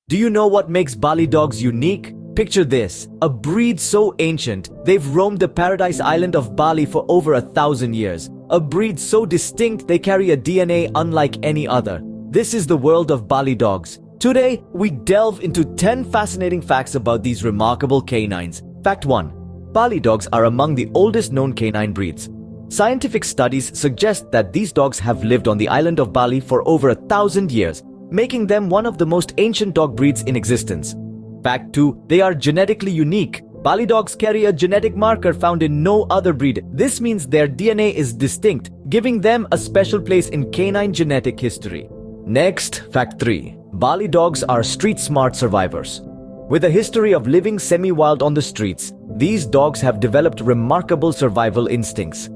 Do you know what makes Bali dogs unique? Picture this, a breed so ancient, they've roamed the paradise island of Bali for over 1,000 years. A breed so distinct, they carry a DNA unlike any other. This is the world of Bali dogs. Today, we delve into 10 fascinating facts about these remarkable canines. Fact 1. Bali dogs are among the oldest known canine breeds. Scientific studies suggest that these dogs have lived on the island of Bali for over 1,000 years, making them one of the most ancient dog breeds in existence. Fact 2. They are genetically unique. Bali dogs carry a genetic marker found in no other breed. This means their DNA is distinct, giving them a special place in canine genetic history. Next, fact 3. Bali dogs are street-smart survivors. With a history of living semi-wild on the streets, these dogs have developed remarkable survival instincts.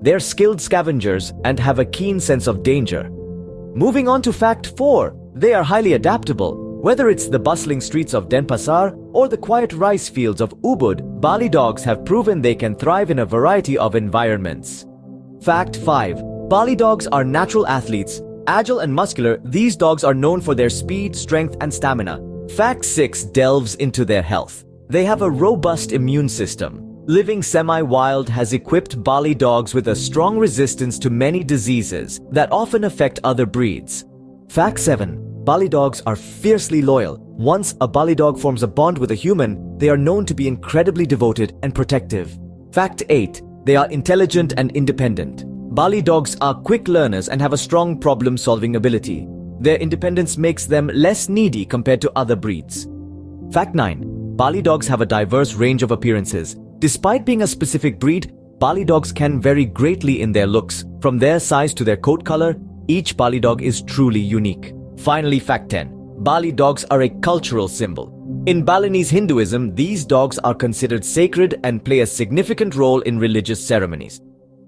They're skilled scavengers and have a keen sense of danger. Moving on to fact 4. They are highly adaptable. Whether it's the bustling streets of Denpasar or the quiet rice fields of Ubud, Bali dogs have proven they can thrive in a variety of environments. Fact 5. Bali dogs are natural athletes. Agile and muscular, these dogs are known for their speed, strength, and stamina. Fact 6 delves into their health. They have a robust immune system. Living semi-wild has equipped Bali dogs with a strong resistance to many diseases that often affect other breeds. Fact 7. Bali dogs are fiercely loyal. Once a Bali dog forms a bond with a human, they are known to be incredibly devoted and protective. Fact 8. They are intelligent and independent. Bali dogs are quick learners and have a strong problem-solving ability. Their independence makes them less needy compared to other breeds. Fact 9. Bali dogs have a diverse range of appearances. Despite being a specific breed, Bali dogs can vary greatly in their looks. From their size to their coat color, each Bali dog is truly unique. Finally, fact 10. Bali dogs are a cultural symbol. In Balinese Hinduism, these dogs are considered sacred and play a significant role in religious ceremonies.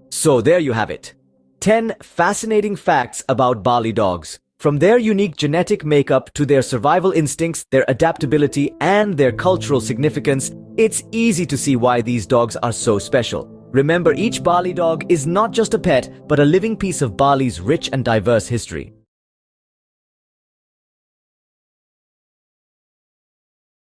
So there you have it. 10 fascinating facts about Bali dogs. From their unique genetic makeup to their survival instincts, their adaptability, and their cultural significance, it's easy to see why these dogs are so special. Remember, each Bali dog is not just a pet, but a living piece of Bali's rich and diverse history.